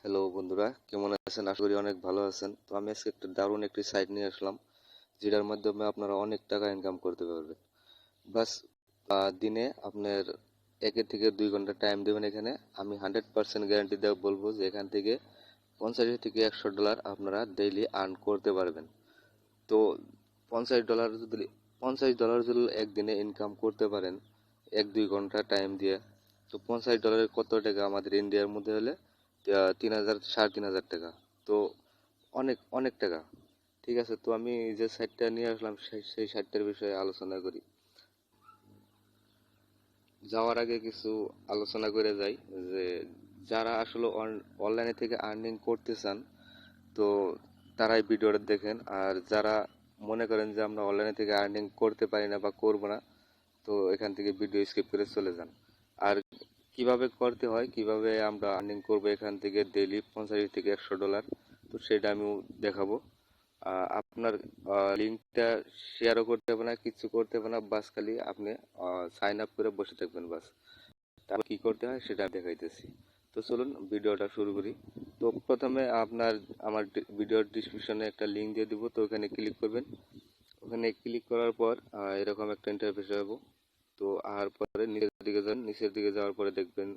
Hello বন্ধুরা, কেমন আছেন? আশা করি অনেক ভালো আছেন। তো আমি আজকে একটা দারুণ একটি সাইট নিয়ে আসলাম, যেটার মাধ্যমে আপনারা অনেক টাকা ইনকাম করতে পারবেন। বাস দিনে আপনার 1 থেকে 2 ঘন্টা টাইম দেবেন এখানে। আমি 100% গ্যারান্টি দেওয়া বলবো যে এখান থেকে $50 থেকে $100 আপনারা ডেইলি আর্ন করতে পারবেন। তো $50 যদি একদিনে ইনকাম করতে পারেন 1-2 ঘন্টা টাইম দিয়ে, তো $50 কত টাকা আমাদের ইন্ডিয়ার মধ্যে হলে 3,000 3,500 টাকা। তো অনেক অনেক টাকা। ঠিক আছে, তো আমি যে সাইটটা নিয়ে আসলাম সেই সাইটটার বিষয়ে আলোচনা করি। যাওয়ার আগে কিছু আলোচনা করে যাই যে যারা আসলে অনলাইনে থেকে আর্নিং করতে চান, তো তারাই ভিডিওটা দেখেন। আর যারা মনে করেন যে আমরা অনলাইনে থেকে আর্নিং করতে পারি না বা করব না, তো এখান থেকে ভিডিও স্কিপ করে চলে যান। আর কিভাবে করতে হয়, কিভাবে আমরা আর্নিং করব এখান থেকে ডেইলি $50 থেকে $100, তো সেটা আমি দেখাবো। আপনার লিঙ্কটা শেয়ারও করতে হবে না, কিছু করতে হবে না, বাস খালি আপনি সাইন আপ করে বসে থাকবেন বাস। তারপর কি করতে হয় সেটা আমি দেখাইতেছি। তো চলুন ভিডিওটা শুরু করি। তো প্রথমে আমার ভিডিওর ডিসক্রিপশনে একটা লিঙ্ক দিয়ে দিব, তো ওখানে ক্লিক করবেন। ওখানে ক্লিক করার পর এরকম একটা ইন্টারফেস হবে। তো আর পরে নিচের দিকে যান, নিচের দিকে যাওয়ার পরে দেখবেন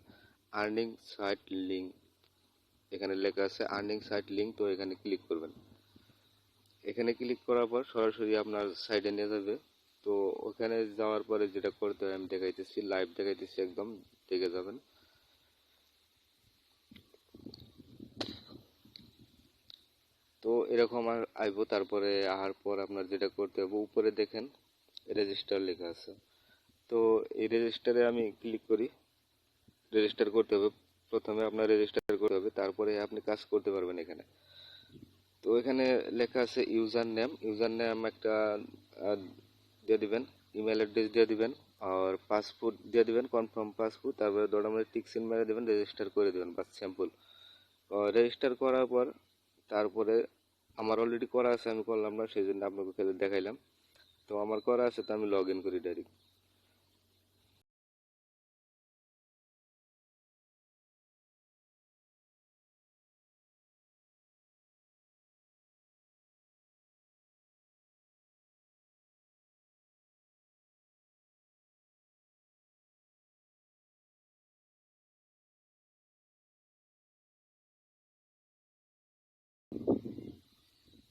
আর্নিং সাইট লিঙ্ক, এখানে লেখা আছে আর্নিং সাইট লিঙ্ক। তো এখানে ক্লিক করবেন। এখানে ক্লিক করার পর সরাসরি আপনার সাইটে নিয়ে যাবে। তো ওখানে যাওয়ার পরে যেটা করতে হয় আমি দেখাইতেছি, লাইভ দেখাইতেছি, একদম দেখে যাবেন। তো এরকম আর আইবো। তারপরে আসার পর আপনার যেটা করতে হবে, উপরে দেখেন রেজিস্টার লেখা আছে। তো এই রেজিস্টারে আমি ক্লিক করি। রেজিস্টার করতে হবে, প্রথমে আপনার রেজিস্টার করতে হবে, তারপরে আপনি কাজ করতে পারবেন এখানে। তো এখানে লেখা আছে ইউজার নেম একটা আহ, দিয়ে দিবেন, ইমেল অ্যাড্রেস দিয়ে দিবেন, আর পাসপোর্ট দিয়ে দিবেন, কনফার্ম পাসপোর্ট, তারপরে দৌড়ামে টিক চিহ্ন মেরে দেবেন, রেজিস্টার করে দেবেন, বাস সিম্পল। রেজিস্টার করার পর তারপরে আমার অলরেডি করা আছে, আমি করলাম না, সেই জন্য আপনাকে খেলে দেখাইলাম। তো আমার করা আছে, তো আমি লগ ইন করি ডাইরেক্ট।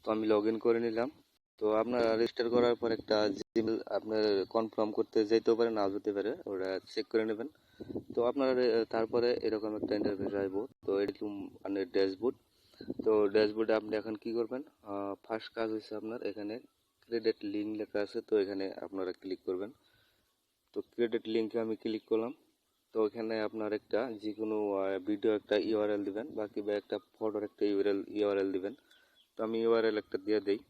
তো আমি লগ ইন করে নিলাম। তো আপনার রেজিস্টার করার পর একটা জিমেল আপনার কনফার্ম করতে যেতেও পারে, নাও যেতে পারে, ওটা চেক করে নেবেন। তো আপনার তারপরে এরকম একটা ইন্টারফেস আসবো। তো এরকম মানে ড্যাশবোর্ড। তো ড্যাশবোর্ডে আপনি এখন কি করবেন, ফার্স্ট কাজ হচ্ছে আপনার এখানে ক্রেডিট লিঙ্ক লেখা আছে, তো এখানে আপনারা ক্লিক করবেন। তো ক্রেডিট লিঙ্কে আমি ক্লিক করলাম। তো এখানে আপনার একটা যে কোনো ভিডিও একটা ইউআরএল দিবেন, বাকি বা একটা ফটোর একটা ইউআরএল দিবেন। তো আমি ইউআরএল একটা দিয়ে দিই।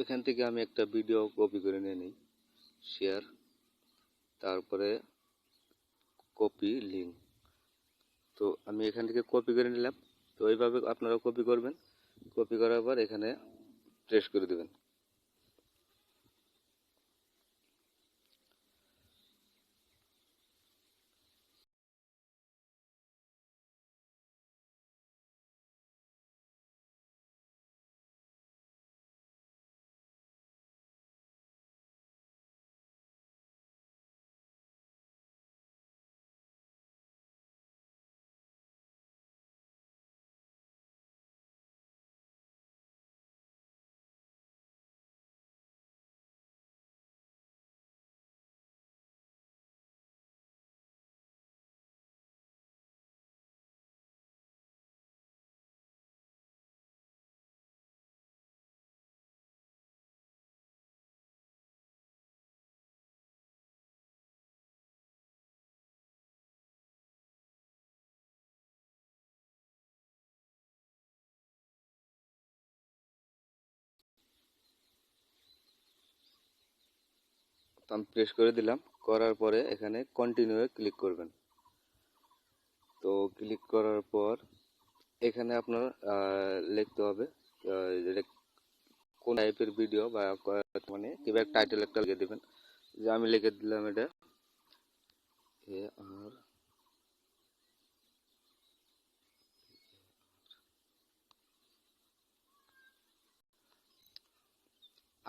এখান থেকে আমি একটা ভিডিও কপি করে নিয়ে নিই, শেয়ার, তারপরে কপি লিঙ্ক। তো আমি এখান থেকে কপি করে নিলাম। তো এইভাবে আপনারা কপি করবেন, কপি করার পর এখানে পেস্ট করে দেবেন। তো আমি প্রেস করে দিলাম, করার পরে এখানে কন্টিনিউ ক্লিক করবেন। তো ক্লিক করার পর এখানে আপনার লিখতে হবে যেটা কোন টাইপের ভিডিও বা মানে কিভাবে টাইটেল একটা লিখে দিবেন। যে আমি লিখে দিলাম এটা আর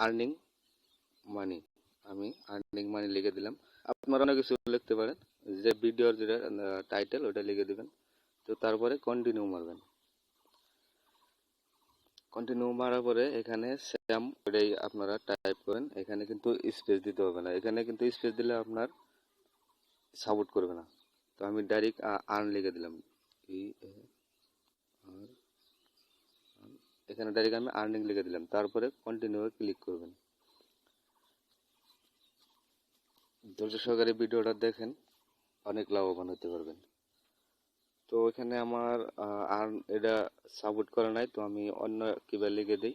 আর্নিং মানি, আমি আর্নিং মানি লিখে দিলাম। আপনারা অনেক কিছু লিখতে পারেন, যে ভিডিওর যেটা টাইটেল ওটা লিখে দিবেন। তো তারপরে কন্টিনিউ মারবেন। কন্টিনিউ মারার পরে এখানে স্যাম ওটাই আপনারা টাইপ করেন। এখানে কিন্তু স্পেস দিতে হবে না, এখানে কিন্তু স্পেস দিলে আপনার সাপোর্ট করবে না। তো আমি ডাইরেক্ট আর্ন লিখে দিলাম, এখানে ডাইরেক্ট আমি আর্নিং লিখে দিলাম। তারপরে কন্টিনিউ ক্লিক করবেন। ধৈর্য সহকারে ভিডিওটা দেখেন, অনেক লাভবান হতে পারবেন। তো এখানে আমার আর্ন এটা সাপোর্ট করে নাই, তো আমি অন্য কিভাবে লিখে দিই।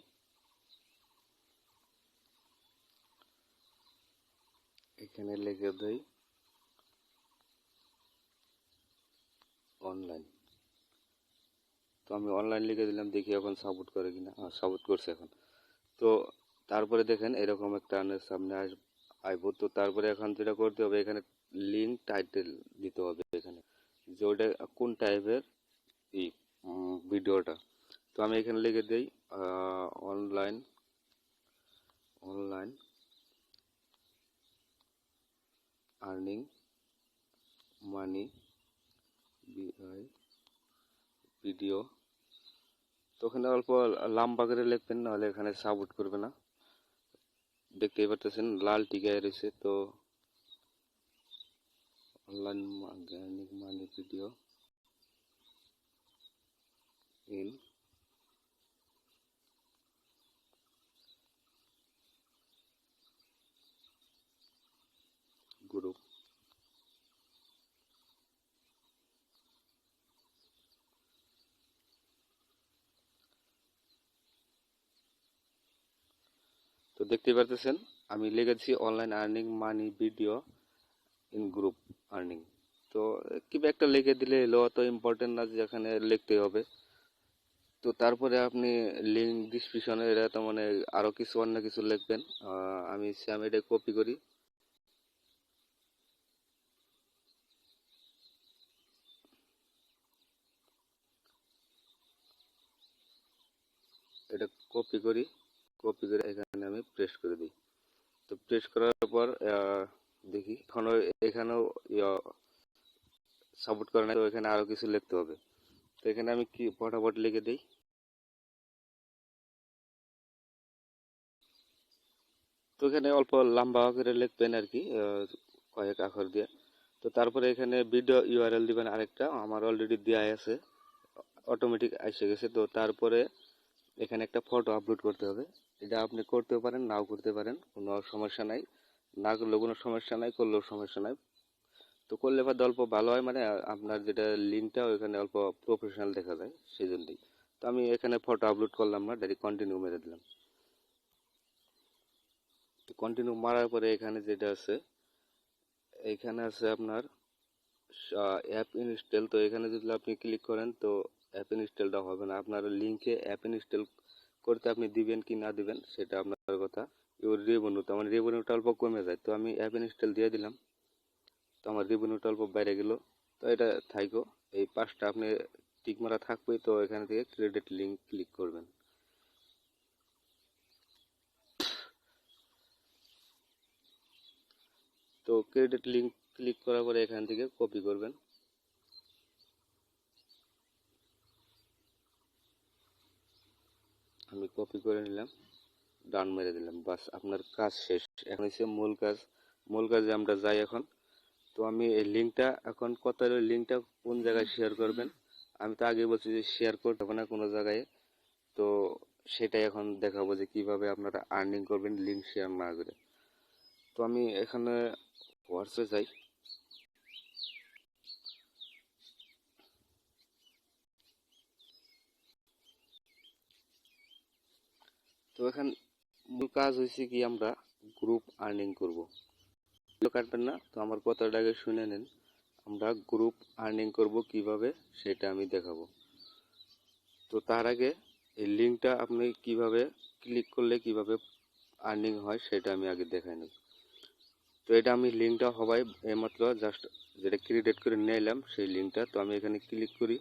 এখানে লিখে দিই অনলাইন। তো আমি অনলাইন লিখে দিলাম, দেখি এখন সাপোর্ট করে কিনা। সাপোর্ট করছে এখন। তো তারপরে দেখেন এরকম একটা আর্নের সামনে আইব। তো তারপরে এখন যেটা করতে হবে, এখানে লিঙ্ক টাইটেল দিতে হবে এখানে, যে ওটা কোন টাইপের ভিডিওটা। তো আমি এখানে লিখে দিই online online earning money video. তো ওখানে অল্প লম্বা করে লিখবেন, নাহলে এখানে সাপোর্ট করবে না। দেখতেই পাচ্ছেন লাল টিকায় রয়েছে। তো online earning money video in group. তো দেখতেই পাচ্ছেন আমি লিখেছি online earning money video in group earning. তো কি একটা লিখে দিলে এলো, অত ইম্পর্টেন্ট না যে এখানে লিখতে হবে। তো তারপরে আপনি লিঙ্ক ডিসক্রিপশনে এটা তো মানে আরো কিছু অন্য কিছু লিখবেন। আমি স্যাম এটা কপি করি। এটা কপি করে এখানে আমি প্রেস করে দিই। তো প্রেস করার পর দেখি এখানেও সাপোর্ট করে না, তো এখানে আরো কিছু লিখতে হবে। তো এখানে আমি কি ফটাফট লিখে দিই। তো এখানে অল্প লম্বা করে লিখবেন আর কি, কয়েক আখর দিয়ে। তো তারপরে এখানে ভিডিও ইউআরএল দিবেন আরেকটা, আমার অলরেডি দেওয়া আছে, অটোমেটিক এসে গেছে। তো তারপরে এখানে একটা ফটো আপলোড করতে হবে। এটা আপনি করতেও পারেন, নাও করতে পারেন, কোনো সমস্যা নাই। না করলেও কোনো সমস্যা নাই, করলেও সমস্যা নাই। তো করলে বা অল্প ভালো হয়, মানে আপনার যেটা লিঙ্কটা ওইখানে অল্প প্রফেশনাল দেখা যায়, সেই জন্যই। তো আমি এখানে ফটো আপলোড করলাম না, ডাইরেক্ট কন্টিনিউ মেরে দিলাম। কন্টিনিউ মারার পরে এখানে যেটা আছে, এখানে আছে আপনার অ্যাপ ইনস্টল। তো এখানে যদি আপনি ক্লিক করেন তো অ্যাপ ইনস্টলটা হবে না। আপনার লিঙ্কে অ্যাপ ইনস্টল করতে আপনি দিবেন কি না দিবেন সেটা আপনার কথা। ওর রেভিনিউটা আমার রেভিনিউটা অল্প কমে যায়, তো আমি অ্যাপ ইনস্টল দিয়ে দিলাম, তো আমার রেভিনিউটা অল্প বাইরে গেল। তো এটা থাইকো, এই পাঁচটা আপনি টিক মারা থাকবে। তো এখান থেকে ক্রেডিট লিঙ্ক ক্লিক করবেন। তো ক্রেডিট লিঙ্ক ক্লিক করার পরে এখান থেকে কপি করবেন। আমি কপি করে নিলাম, ডান মেরে দিলাম, বাস আপনার কাজ শেষ। এখন হচ্ছে মূল কাজ। মূল কাজে আমরা যাই এখন। তো আমি এই লিঙ্কটা এখন লিঙ্কটা কোন জায়গায় শেয়ার করবেন, আমি তো আগে বলছি যে শেয়ার করতে হবে না কোনো জায়গায়। তো সেটাই এখন দেখাবো যে কিভাবে আপনারা আর্নিং করবেন লিঙ্ক শেয়ার না করে। তো আমি এখানে হোয়াটসঅ্যাপে যাই। তো এখন মূল কাজ হয়েছে কি, আমরা গ্রুপ আর্নিং করব। কাটবেন না, তো আমার কথাটাকে শুনে নেন। আমরা গ্রুপ আর্নিং করব কিভাবে সেটা আমি দেখাবো। তো তার আগে এই লিঙ্কটা আপনি কিভাবে ক্লিক করলে কিভাবে আর্নিং হয় সেটা আমি আগে দেখাই নিই। তো এটা আমি লিঙ্কটা সবাই এইমাত্র জাস্ট যেটা ক্রিয়েট করে নিলাম সেই লিঙ্কটা। তো আমি এখানে ক্লিক করি।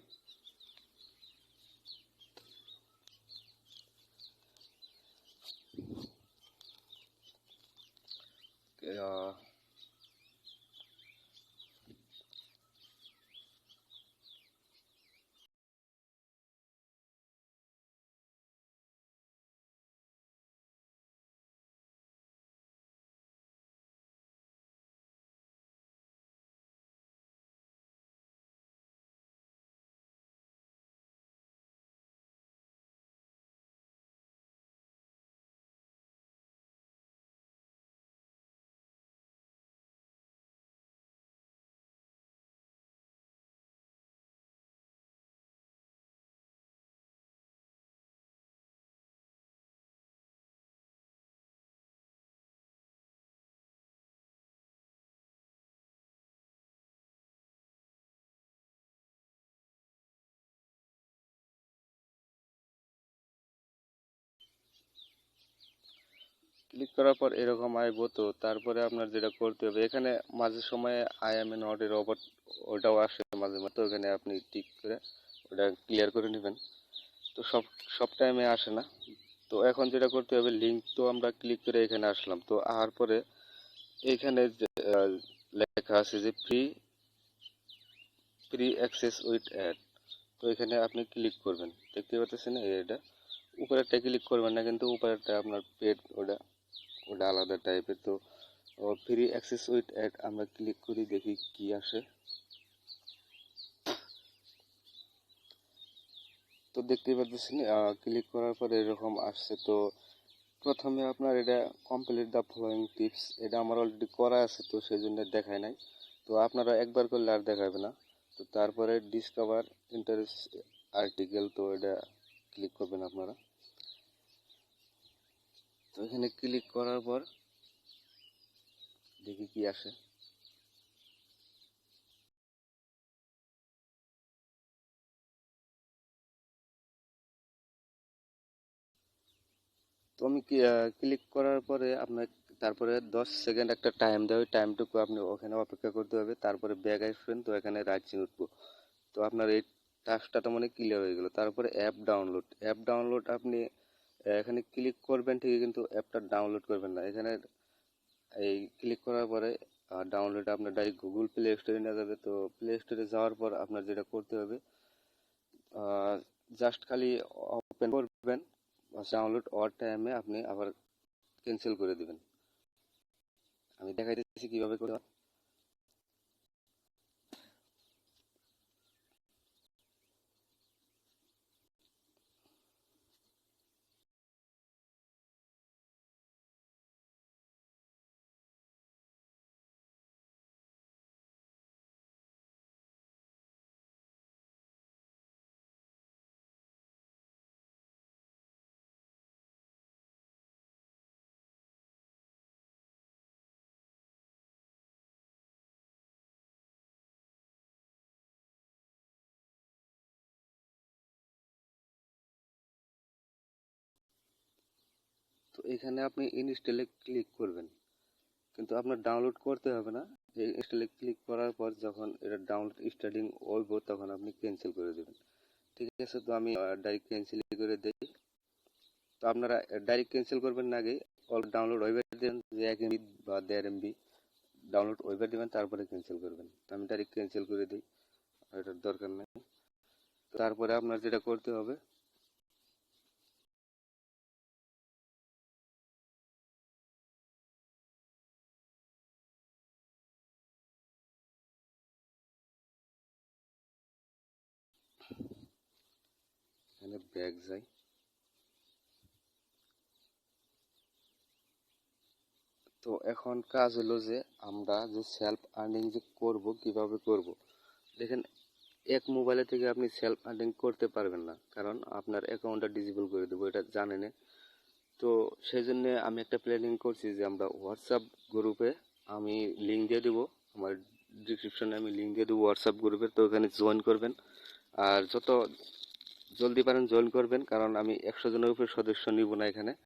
ক্লিক করার পর এরকম আইব। তো তারপরে আপনার যেটা করতে হবে, এখানে মাঝে সময়ে I M A not a robot ওটাও আসে মাঝে মাঝে। তো এখানে আপনি টিক করে ওটা ক্লিয়ার করে নেবেন। তো সব সব টাইমে আসে না। তো এখন যেটা করতে হবে, লিঙ্ক তো আমরা ক্লিক করে এখানে আসলাম। তো আসার পরে এখানে লেখা আছে যে free free access with ad. তো এখানে আপনি ক্লিক করবেন, দেখতে পাচ্ছেন এটা উপরেরটা ক্লিক করবেন না, কিন্তু উপরেরটা আপনার পেড, ওটা ওটা আলাদা টাইপের। তো ফ্রি অ্যাক্সেস উইথ অ্যাড আমরা ক্লিক করি, দেখি কি আসে। তো দেখতেই পাচ্ছেন ক্লিক করার পরে এরকম আসছে। তো প্রথমে আপনার এটা কমপ্লিট দ্য ফলোয়িং টিপস, এটা আমার অলরেডি করা আছে তো সেই জন্য দেখায় নাই। তো আপনারা একবার করলে আর দেখাবে না। তো তারপরে ডিসকভার ইন্টারেস্ট আর্টিকেল, তো এটা ক্লিক করবেন আপনারা। তো এখানে ক্লিক করার পর দেখি কি আসে। তো আমি ক্লিক করার পরে আপনার তারপরে 10 সেকেন্ড একটা টাইম দেওয়া, ওই টাইমটুকু আপনি ওখানে অপেক্ষা করতে হবে। তারপরে ব্যাক আসবেন, তো এখানে রাইট চিহ্ন উঠবো। তো আপনার এই টাস্কটা তো মানে ক্লিয়ার হয়ে গেল। তারপরে অ্যাপ ডাউনলোড আপনি এখানে ক্লিক করবেন ঠিকই, কিন্তু অ্যাপটা ডাউনলোড করবেন না। এখানে এই ক্লিক করার পরে ডাউনলোড আপনার ডাইরেক্ট গুগল প্লে স্টোরে নিয়ে যাবে। তো প্লে স্টোরে যাওয়ার পর আপনার যেটা করতে হবে, জাস্ট খালি ওপেন করবেন, ডাউনলোড হওয়ার টাইমে আপনি আবার ক্যান্সেল করে দিবেন। আমি দেখাইতেছি কিভাবে করে। এখানে আপনি ইনস্টলে ক্লিক করবেন, কিন্তু আপনার ডাউনলোড করতে হবে না। এই ইনস্টলে ক্লিক করার পর যখন এটা ডাউনলোড স্টার্টিং হইব তখন আপনি ক্যান্সেল করে দেবেন। ঠিক আছে, তো আমি ডাইরেক্ট ক্যান্সেল করে দিই। তো আপনারা ডাইরেক্ট ক্যান্সেল করবেন না, আগে অল ডাউনলোড হইবে দেন, যে 1 MB বা 1.5 MB ডাউনলোড হইবে দিবেন, তারপরে ক্যান্সেল করবেন। তো আমি ডাইরেক্ট ক্যান্সেল করে দিই, এটার দরকার নেই। তারপরে আপনার যেটা করতে হবে, এখানে ব্যাক যাই। তো এখন কাজ হলো যে আমরা যে সেলফ আর্নিং যে করব, কিভাবে করব। দেখেন, এক মোবাইলে থেকে আপনি সেলফ আর্নিং করতে পারবেন না, কারণ আপনার অ্যাকাউন্টটা ডিসেবল করে দেবো, এটা জানেন। তো সেই জন্য আমি একটা প্ল্যানিং করছি যে আমরা হোয়াটসঅ্যাপ গ্রুপে আমি লিঙ্ক দিয়ে দেবো, আমার ডিসক্রিপশনে আমি লিঙ্ক দিয়ে দেবো হোয়াটসঅ্যাপ গ্রুপে। তো ওখানে জয়েন করবেন, আর যত জলদি পারেন জয়েন করবেন, কারণ আমি 100 জনের উপরে সদস্য নিব না এখানে।